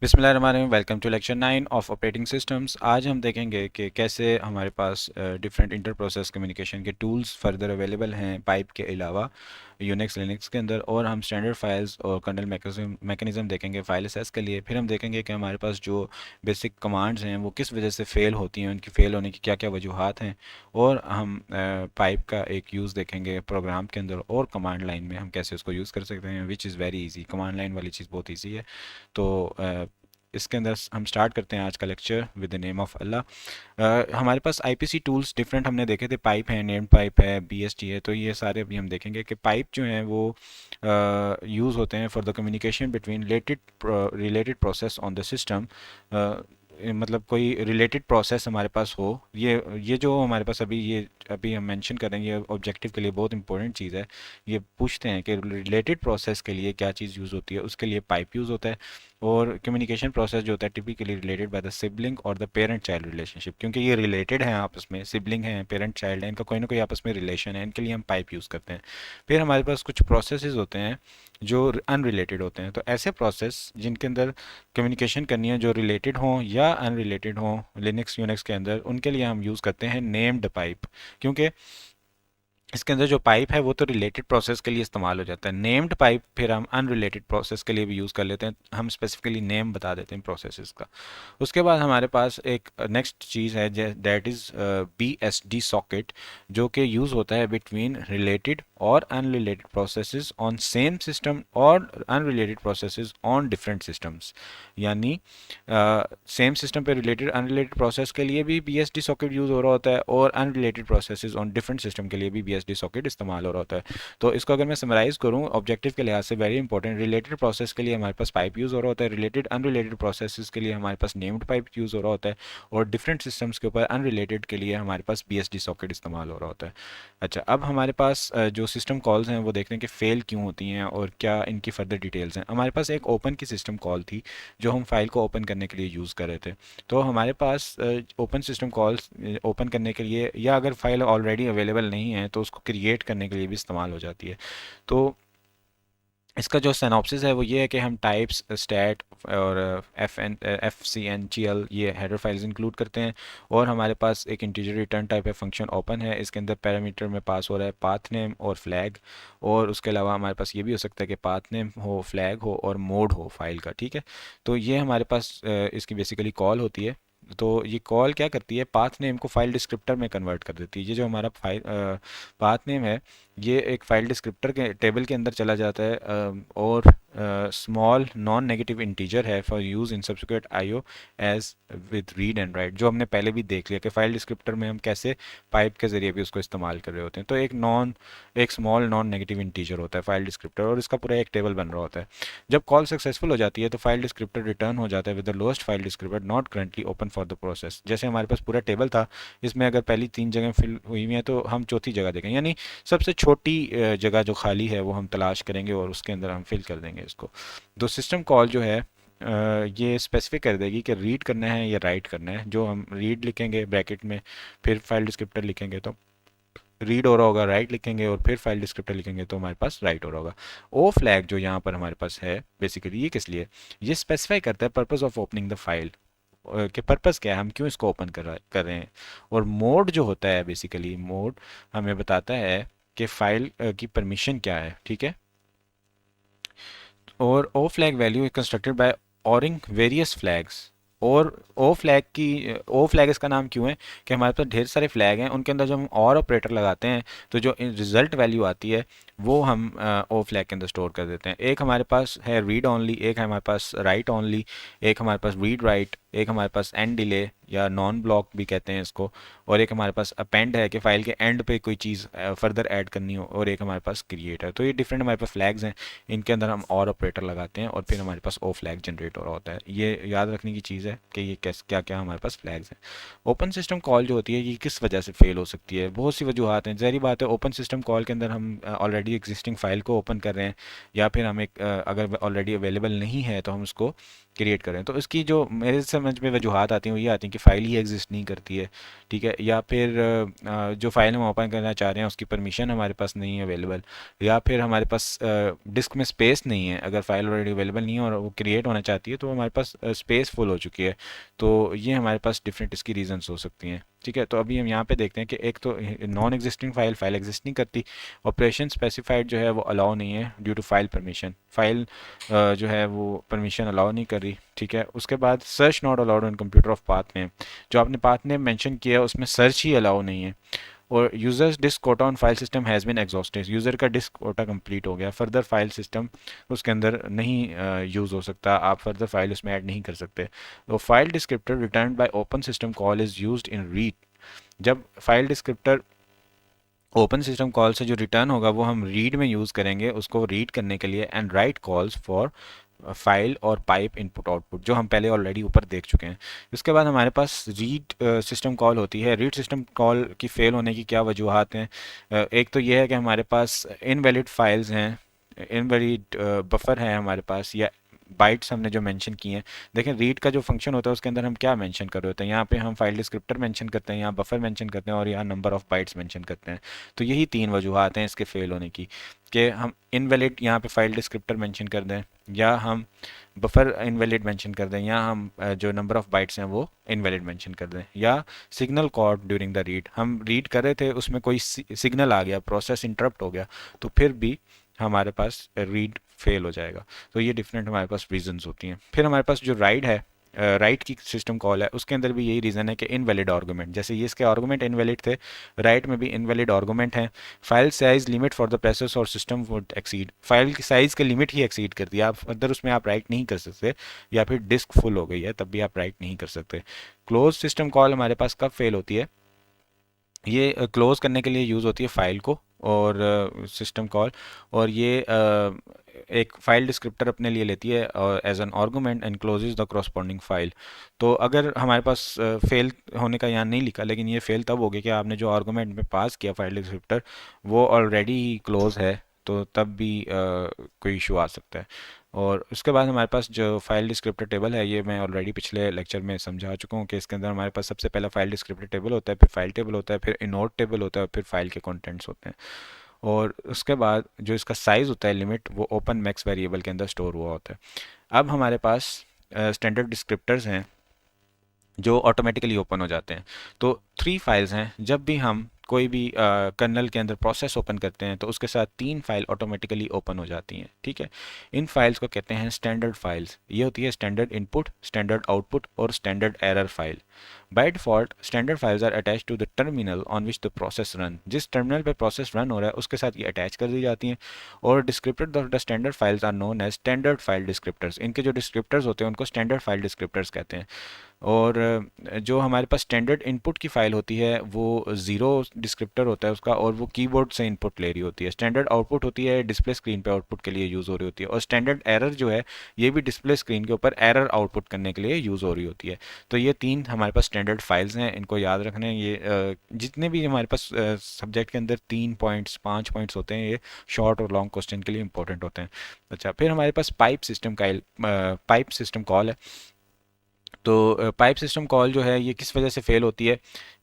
बिस्मिल्लाहिर्रहमानिर्रहीम। Welcome to lecture 9 of operating systems. आज हम देखेंगे कि कैसे हमारे पास डिफरेंट इंटर प्रोसेस कम्युनिकेशन के टूल्स फर्दर अवेलेबल हैं पाइप के अलावा यूनिक्स लिनक्स के अंदर। और हम स्टैंडर्ड फाइल्स और कर्नल मैकेनिज्म देखेंगे फाइल असेस के लिए। फिर हम देखेंगे कि हमारे पास जो बेसिक कमांड्स हैं वो किस वजह से फ़ेल होती हैं, उनकी फ़ेल होने की क्या क्या वजूहात हैं। और हम पाइप का एक यूज़ देखेंगे प्रोग्राम के अंदर, और कमांड लाइन में हम कैसे उसको यूज़ कर सकते हैं, which is very easy. Command line वाली चीज़ बहुत ईजी है। तो इसके अंदर हम स्टार्ट करते हैं आज का lecture with the name of Allah. हमारे पास आईपीसी टूल्स डिफरेंट हमने देखे थे। पाइप है, नेम्ड पाइप है, बीएसटी है। तो ये सारे अभी हम देखेंगे कि पाइप जो हैं वो यूज़ होते हैं for the communication between related process on the system. मतलब कोई रिलेटेड प्रोसेस हमारे पास हो। ये जो हमारे पास अभी हम मेंशन करेंगे, ये ऑब्जेक्टिव के लिए बहुत इंपॉर्टेंट चीज़ है। ये पूछते हैं कि रिलेटेड प्रोसेस के लिए क्या चीज़ यूज़ होती है, उसके लिए पाइप यूज़ होता है। और कम्युनिकेशन प्रोसेस जो होता है typically related by the sibling और द पेरेंट चाइल्ड रिलेशनशिप, क्योंकि ये रिलेटेड हैं आपस में, सिबलिंग हैं, पेरेंट चाइल्ड है, इनका कोई ना कोई आपस में रिलेशन है, इनके लिए हम पाइप यूज़ करते हैं। फिर हमारे पास कुछ प्रोसेसेस होते हैं जो अनरिलेटेड होते हैं। तो ऐसे प्रोसेस जिनके अंदर कम्युनिकेशन करनी है जो रिलेटेड हों या अनरिलेटेड हों लिनक्स यूनिक्स के अंदर, उनके लिए हम यूज़ करते हैं नेम्ड पाइप। क्योंकि इसके अंदर जो पाइप है वो तो रिलेटेड प्रोसेस के लिए इस्तेमाल हो जाता है। नेम्ड पाइप फिर हम अनरिलेटेड प्रोसेस के लिए भी यूज़ कर लेते हैं, हम स्पेसिफिकली नेम बता देते हैं प्रोसेसेस का। उसके बाद हमारे पास एक नेक्स्ट चीज़ है that is B S D socket, जो कि यूज़ होता है बिटवीन रिलेटेड और unrelated processes on same system और unrelated processes on different systems. यानी सेम सिस्टम पे रिलेटेड अनरिलेटेड प्रोसेस के लिए भी B S D socket use हो रहा होता है, और unrelated processes on different system के लिए भी बी एस डी सॉकेट इस्तेमाल हो रहा होता है। तो इसको अगर मैं समराइज करूँ ऑब्जेक्टिव के लिहाज से, वेरी इंपॉर्टेंट, रिलेटेड प्रोसेस के लिए हमारे पास पाइप यूज़ हो रहा होता है, रिलेटेड अनरिलेटेड प्रोसेस के लिए हमारे पास नेम्ड पाइप यूज़ हो रहा होता है, और डिफरेंट सिस्टम्स के ऊपर अनरिलेटेड के लिए हमारे पास बी एस डी सॉकेट इस्तेमाल हो रहा होता है। अच्छा, अब हमारे पास जो सिस्टम कॉल्स हैं वो देखते हैं कि फ़ेल क्यों होती हैं और क्या इनकी फर्दर डिटेल्स हैं। हमारे पास एक ओपन की सिस्टम कॉल थी जो हम फाइल को ओपन करने के लिए यूज़ कर रहे थे। तो हमारे पास ओपन सिस्टम कॉल्स ओपन करने के लिए, या अगर फाइल ऑलरेडी अवेलेबल नहीं है तो उसको क्रिएट करने के लिए भी इस्तेमाल हो जाती है। तो इसका जो सिनॉप्सिस है वो ये है कि हम टाइप्स, स्टैट और F C N G L, ये हेडर फाइल्स इंक्लूड करते हैं। और हमारे पास एक इंटीजर रिटर्न टाइप है, फंक्शन ओपन है, इसके अंदर पैरामीटर में पास हो रहा है पाथ नेम और फ्लैग। और उसके अलावा हमारे पास ये भी हो सकता है कि पाथ नेम हो, फ्लैग हो और मोड हो फाइल का। ठीक है, तो ये हमारे पास इसकी बेसिकली कॉल होती है। तो ये कॉल क्या करती है, पाथ नेम को फाइल डिस्क्रिप्टर में कन्वर्ट कर देती है। ये जो हमारा पाथ नेम है ये एक फाइल डिस्क्रिप्टर के टेबल के अंदर चला जाता है, और स्मॉल नॉन नेगेटिव इंटीजर है for use in subsequent IO as with read and write, जो हमने पहले भी देख लिया कि फाइल डिस्क्रिप्टर में हम कैसे पाइप के ज़रिए भी उसको इस्तेमाल कर रहे होते हैं। तो एक स्मॉल नॉन नेगेटिव इंटीजर होता है फाइल डिस्क्रिप्टर, और इसका पूरा एक टेबल बन रहा होता है। जब कॉल सक्सेसफुल हो जाती है तो फाइल डिस्क्रिप्टर रिटर्न हो जाता है with the lowest file descriptor not currently open for the process. जैसे हमारे पास पूरा टेबल था, इसमें अगर पहली 3 जगह फिल हुई हुई हैं तो हम चौथी जगह देखें, यानी सबसे छोटी जगह जो खाली है वो हम तलाश करेंगे और उसके अंदर हम फिल कर देंगे इसको। तो सिस्टम कॉल जो है ये स्पेसिफिक कर देगी कि रीड करना है या राइट करना है। जो हम रीड लिखेंगे ब्रैकेट में, फिर फाइल डिस्क्रिप्टर लिखेंगे तो रीड हो रहा होगा, राइट लिखेंगे और फिर फाइल डिस्क्रिप्टर लिखेंगे तो हमारे पास राइट हो रहा होगा। ओ फ्लैग जो यहाँ पर हमारे पास है बेसिकली ये किस लिए, ये स्पेसिफाई करता है purpose of opening the file, कि पर्पस क्या है, हम क्यों इसको ओपन कर रहे हैं। और मोड जो होता है, बेसिकली मोड हमें बताता है कि फाइल की परमिशन क्या है। ठीक है, और O flag value constructed by ORing various flags. और ओ फ्लैग इसका नाम क्यों है कि हमारे पास ढेर सारे फ्लैग हैं, उनके अंदर जब हम और ऑपरेटर लगाते हैं तो जो रिजल्ट वैल्यू आती है वो हम ओ फ्लैग के अंदर स्टोर कर देते हैं। एक हमारे पास है रीड ओनली, एक है हमारे पास राइट ओनली, एक हमारे पास रीड राइट, एक हमारे पास एंड डिले या नॉन ब्लॉक भी कहते हैं इसको, और एक हमारे पास अपेंड है कि फाइल के एंड पे कोई चीज़ फर्दर ऐड करनी हो, और एक हमारे पास क्रिएट है। तो ये डिफरेंट हमारे पास फ्लैग्स हैं, इनके अंदर हम और ऑपरेटर लगाते हैं और फिर हमारे पास ओ फ्लैग जनरेट हो रहा होता है। ये याद रखने की चीज़ है कि ये कैसे क्या क्या हमारे पास फ्लैग्स हैं। ओपन सिस्टम कॉल जो होती है ये किस वजह से फेल हो सकती है, बहुत सी वजूहत हैं। ज़ाहिर बात है ओपन सिस्टम कॉल के अंदर हम ऑलरेडी एग्जिस्टिंग फाइल को ओपन कर रहे हैं, या फिर हम एक अगर ऑलरेडी अवेलेबल नहीं है तो हम उसको क्रिएट करें। तो इसकी जो मेरे समझ में वजूहत आती हैं वो ये आती हैं कि फ़ाइल ही एग्जिस्ट नहीं करती है, ठीक है, या फिर जो फ़ाइल हम ओपन करना चाह रहे हैं उसकी परमिशन हमारे पास नहीं है अवेलेबल, या फिर हमारे पास डिस्क में स्पेस नहीं है। अगर फ़ाइल ऑलरेडी अवेलेबल नहीं है और वो क्रिएट होना चाहती है तो हमारे पास स्पेस फुल हो चुकी है। तो ये हमारे पास डिफरेंट इसकी रीजंस हो सकती हैं, ठीक है। तो अभी हम यहाँ पे देखते हैं कि एक तो नॉन एग्जिस्टिंग फाइल एग्जिस्ट नहीं करती, ऑपरेशन स्पेसिफाइड जो है वो अलाउ नहीं है due to file permission, file जो है वो परमिशन अलाउ नहीं कर रही, ठीक है। उसके बाद search not allowed on computer of path name, जो आपने पाथ नेम मेंशन किया उसमें सर्च ही अलाउ नहीं है। और users disk quota on file system has been exhausted, user का डिस्क कोटा कंप्लीट हो गया, फर्दर फाइल सिस्टम उसके अंदर नहीं यूज़ हो सकता, आप फर्दर फाइल उसमें ऐड नहीं कर सकते। तो file descriptor return by open system call is used in read, जब file descriptor open system call से जो रिटर्न होगा वो हम रीड में यूज़ करेंगे उसको रीड करने के लिए, and right calls for file और पाइप इनपुट आउटपुट, जो हम पहले ऑलरेडी ऊपर देख चुके हैं। उसके बाद हमारे पास रीड सिस्टम कॉल होती है। रीड सिस्टम कॉल की फेल होने की क्या वजूहत हैं? एक तो ये है कि हमारे पास इनवैलिड फाइल्स हैं, इनवैलिड बफर है हमारे पास, या बाइट्स हमने जो मेंशन किए हैं। देखें रीड का जो फंक्शन होता है उसके अंदर हम क्या मेंशन कर रहे होते हैं, यहाँ पे हम फाइल डिस्क्रिप्टर मेंशन करते हैं, यहाँ बफर मेंशन करते हैं और यहाँ नंबर ऑफ बाइट्स मेंशन करते हैं। तो यही तीन वजूहत हैं इसके फेल होने की, कि हम इनवैलिड यहाँ पे फाइल डिस्क्रिप्टर मेंशन कर दें, या हम बफर इनवैलिड मेंशन कर दें, या हम जो नंबर ऑफ बाइट्स हैं वो इनवैलिड मेंशन कर दें, या signal called during the read, हम रीड कर रहे थे उसमें कोई सिग्नल आ गया, प्रोसेस इंटरप्ट हो गया, तो फिर भी हमारे पास रीड फेल हो जाएगा। तो ये डिफरेंट हमारे पास रीजंस होती हैं। फिर हमारे पास जो राइड है, राइट की सिस्टम कॉल है, उसके अंदर भी यही रीज़न है कि इनवैलिड आर्गूमेंट, जैसे ये इसके आर्गूमेंट इनवैलिड थे, राइट में भी इनवैलिड आर्गूमेंट है। File size limit for the process और सिस्टम वुड एक्सीड, फाइल की साइज की लिमिट ही एक्सीड कर दिया, आप अंदर उसमें आप राइट नहीं कर सकते, या फिर डिस्क फुल हो गई है तब भी आप राइट नहीं कर सकते। क्लोज सिस्टम कॉल हमारे पास कब फेल होती है? ये क्लोज करने के लिए यूज़ होती है फाइल को और सिस्टम कॉल, और ये एक फाइल डिस्क्रिप्टर अपने लिए लेती है as an argument and closes the corresponding file. तो अगर हमारे पास फेल होने का यहाँ नहीं लिखा, लेकिन ये फेल तब होगी कि आपने जो आर्गूमेंट में पास किया फाइल डिस्क्रिप्टर वो ऑलरेडी ही क्लोज है, तो तब भी कोई इशू आ सकता है। और उसके बाद हमारे पास जो फाइल डिस्क्रिप्टर टेबल है, ये मैं ऑलरेडी पिछले लेक्चर में समझा चुका हूँ कि इसके अंदर हमारे पास सबसे पहला फाइल डिस्क्रिप्टर टेबल होता है, फिर फाइल टेबल होता है, फिर इनोड टेबल होता है, फिर फाइल के कंटेंट्स होते हैं। और उसके बाद जो इसका साइज़ होता है लिमिट, वो ओपन मैक्स वेरिएबल के अंदर स्टोर हुआ होता है। अब हमारे पास स्टैंडर्ड डिस्क्रिप्टर्स हैं जो ऑटोमेटिकली ओपन हो जाते हैं। तो थ्री फाइल्स हैं, जब भी हम कोई भी कर्नल के अंदर प्रोसेस ओपन करते हैं तो उसके साथ तीन फाइल ऑटोमेटिकली ओपन हो जाती हैं, ठीक है। इन फाइल्स को कहते हैं स्टैंडर्ड फाइल्स। ये होती है स्टैंडर्ड इनपुट, स्टैंडर्ड आउटपुट और standard error file. By default standard files are attach to the terminal on which the process run, जिस टर्मिनल पे प्रोसेस रन हो रहा है उसके साथ ये अटैच कर दी जाती हैं। और descriptor of the standard files are known as standard file descriptors, इनके जो डिस्क्रिप्टर्स होते हैं उनको स्टैंडर्ड फाइल डिस्क्रिप्टर्स कहते हैं। और जो हमारे पास स्टैंडर्ड इनपुट की फ़ाइल होती है वो ज़ीरो डिस्क्रिप्टर होता है उसका, और वो कीबोर्ड से इनपुट ले रही होती है। स्टैंडर्ड आउटपुट होती है डिस्प्ले स्क्रीन पे आउटपुट के लिए यूज़ हो रही होती है। और स्टैंडर्ड एरर जो है ये भी डिस्प्ले स्क्रीन के ऊपर एरर आउटपुट करने के लिए यूज़ हो रही होती है। तो ये तीन हमारे पास स्टैंडर्ड फाइल्स हैं, इनको याद रखना है। ये जितने भी हमारे पास सब्जेक्ट के अंदर 3 पॉइंट्स 5 पॉइंट्स होते हैं, ये शॉर्ट और लॉन्ग क्वेश्चन के लिए इंपॉर्टेंट होते हैं। अच्छा, फिर हमारे पास पाइप सिस्टम कॉल है। तो पाइप सिस्टम कॉल जो है ये किस वजह से फेल होती है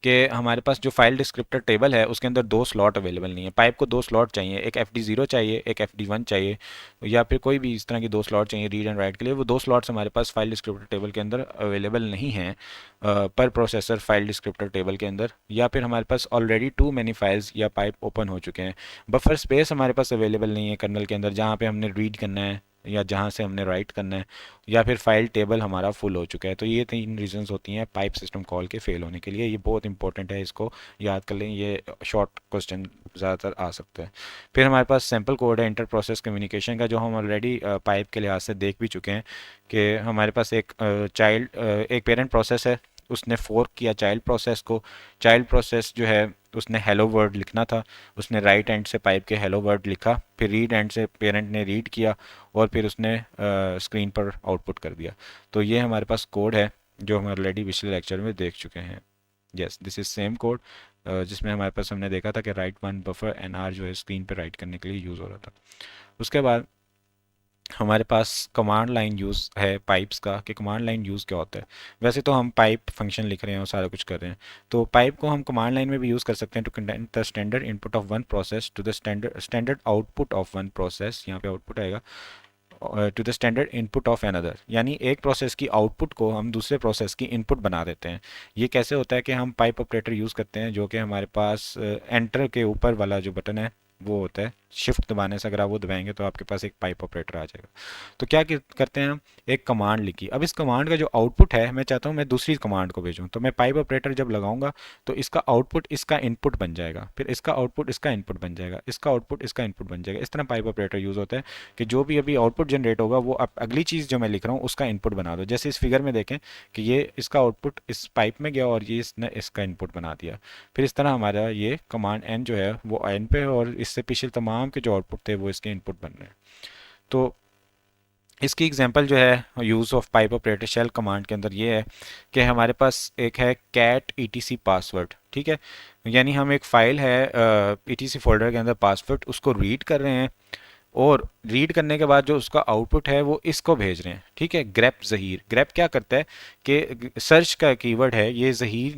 कि हमारे पास जो फाइल डिस्क्रिप्टर टेबल है उसके अंदर दो स्लॉट अवेलेबल नहीं है। पाइप को दो स्लॉट चाहिए, एक FD0 चाहिए, एक FD1 चाहिए, या फिर कोई भी इस तरह की दो स्लॉट चाहिए रीड एंड राइट के लिए। वो दो स्लॉट्स हमारे पास फाइल डिस्क्रिप्टर टेबल के अंदर अवेलेबल नहीं हैं पर प्रोसेसर फाइल डिस्क्रिप्टर टेबल के अंदर, या फिर हमारे पास ऑलरेडी टू मैनी फाइल्स या पाइप ओपन हो चुके हैं। बफर स्पेस हमारे पास अवेलेबल नहीं है कर्नल के अंदर जहाँ पे हमने रीड करना है या जहाँ से हमने राइट करना है, या फिर फाइल टेबल हमारा फुल हो चुका है। तो ये तीन रीजंस होती हैं पाइप सिस्टम कॉल के फेल होने के लिए। ये बहुत इंपॉर्टेंट है, इसको याद कर लें, ये शॉर्ट क्वेश्चन ज़्यादातर आ सकते हैं। फिर हमारे पास सैम्पल कोड है इंटर प्रोसेस कम्युनिकेशन का, जो हम ऑलरेडी पाइप के लिहाज से देख भी चुके हैं कि हमारे पास एक पेरेंट प्रोसेस है, उसने फोर्क किया चाइल्ड प्रोसेस को। चाइल्ड प्रोसेस जो है उसने हेलो वर्ड लिखना था, उसने राइट एंड से पाइप के हेलो वर्ड लिखा, फिर रीड एंड से पेरेंट ने रीड किया और फिर उसने स्क्रीन पर आउटपुट कर दिया। तो ये हमारे पास कोड है जो हम ऑलरेडी पिछले लेक्चर में देख चुके हैं। Yes, this is same code जिसमें हमारे पास हमने देखा था कि write one buffer N R जो है स्क्रीन पर राइट करने के लिए यूज़ हो रहा था। उसके बाद हमारे पास कमांड लाइन यूज़ है पाइप्स का, कि कमांड लाइन यूज़ क्या होता है। वैसे तो हम पाइप फंक्शन लिख रहे हैं और सारा कुछ कर रहे हैं, तो पाइप को हम कमांड लाइन में भी यूज़ कर सकते हैं to contain the standard input of one process to the standard output of one process, यहाँ पे आउटपुट आएगा, to the standard input of another, यानी एक प्रोसेस की आउटपुट को हम दूसरे प्रोसेस की इनपुट बना देते हैं। ये कैसे होता है कि हम पाइप ऑपरेटर यूज़ करते हैं, जो कि हमारे पास एंटर के ऊपर वाला जो बटन है वो होता है, शिफ्ट दबाने से अगर आप वो दबाएंगे तो आपके पास एक पाइप ऑपरेटर आ जाएगा। तो क्या करते हैं हम, एक कमांड लिखी, अब इस कमांड का जो आउटपुट है मैं चाहता हूँ मैं दूसरी कमांड को भेजूँ, तो मैं पाइप ऑपरेटर जब लगाऊंगा तो इसका आउटपुट इसका इनपुट बन जाएगा, फिर इसका आउटपुट इसका इनपुट बन जाएगा, इसका आउटपुट इसका इनपुट बन जाएगा। इस तरह पाइप ऑपरेटर यूज़ होता है कि जो भी अभी आउटपुट जनरेट होगा वो अब अगली चीज़ जो मैं लिख रहा हूँ उसका इनपुट बना दो। जैसे इस फिगर में देखें कि ये इसका आउटपुट इस पाइप में गया और ये इसने इसका इनपुट बना दिया। फिर इस तरह हमारा ये कमांड एन जो है वो एन पे, और इससे पिछले तमाम के जो आउटपुट थे वो इसके इनपुट बन रहे हैं। तो इसकी एग्जांपल जो है use of pipe operator shell command के अंदर ये है कि हमारे पास एक है कैट ईटीसी पासवर्ड, ठीक है, यानी हम एक फ़ाइल है ईटीसी फोल्डर के अंदर पासवर्ड उसको रीड कर रहे हैं, और रीड करने के बाद जो उसका आउटपुट है वो इसको भेज रहे हैं, ठीक है। ग्रेप ज़हीर, ग्रेप क्या करता है कि सर्च का कीवर्ड है ये, ज़हीर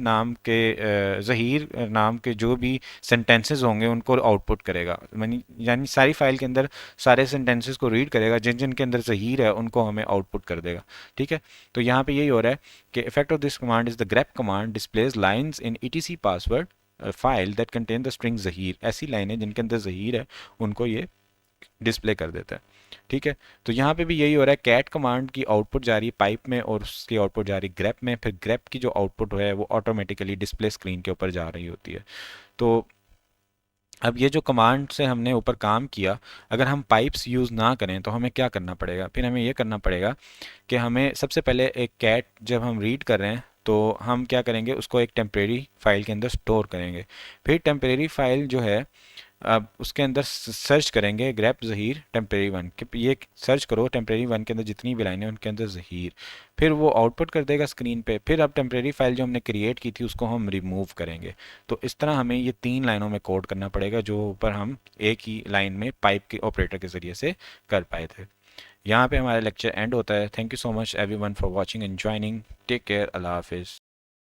नाम के जो भी सेंटेंसेस होंगे उनको आउटपुट करेगा, यानी सारी फाइल के अंदर सारे सेंटेंसेस को रीड करेगा, जिन जिन के अंदर ज़हीर है उनको हमें आउटपुट कर देगा, ठीक है। तो यहाँ पे यही हो रहा है कि effect of this command is the grep command displays lines in ETC password file that contain the string Zaheer, ऐसी लाइनें जिनके अंदर ज़हीर है उनको ये डिस्प्ले कर देता है, ठीक है। तो यहाँ पे भी यही हो रहा है, कैट कमांड की आउटपुट जा रही है पाइप में और उसकी आउटपुट जा रही है ग्रेप में, फिर ग्रेप की जो आउटपुट है वो ऑटोमेटिकली डिस्प्ले स्क्रीन के ऊपर जा रही होती है। तो अब ये जो कमांड से हमने ऊपर काम किया, अगर हम पाइप्स यूज़ ना करें तो हमें क्या करना पड़ेगा, फिर हमें ये करना पड़ेगा कि हमें सबसे पहले एक कैट जब हम रीड कर रहे हैं तो हम क्या करेंगे, उसको एक टेम्परेरी फाइल के अंदर स्टोर करेंगे। फिर टेम्परेरी फाइल जो है अब उसके अंदर सर्च करेंगे ग्रेप ज़हीर टेम्परेरी वन, कि ये सर्च करो टेम्परेरी वन के अंदर जितनी भी लाइनें उनके अंदर ज़हीर, फिर वो आउटपुट कर देगा स्क्रीन पे। फिर अब टेम्परेरी फाइल जो हमने क्रिएट की थी उसको हम रिमूव करेंगे। तो इस तरह हमें ये 3 लाइनों में कोड करना पड़ेगा जो ऊपर हम एक ही लाइन में पाइप के ऑपरेटर के ज़रिए से कर पाए थे। यहाँ पे हमारा लेक्चर एंड होता है। Thank you so much everyone for watching and joining. Take care, अल्लाह हाफिज़।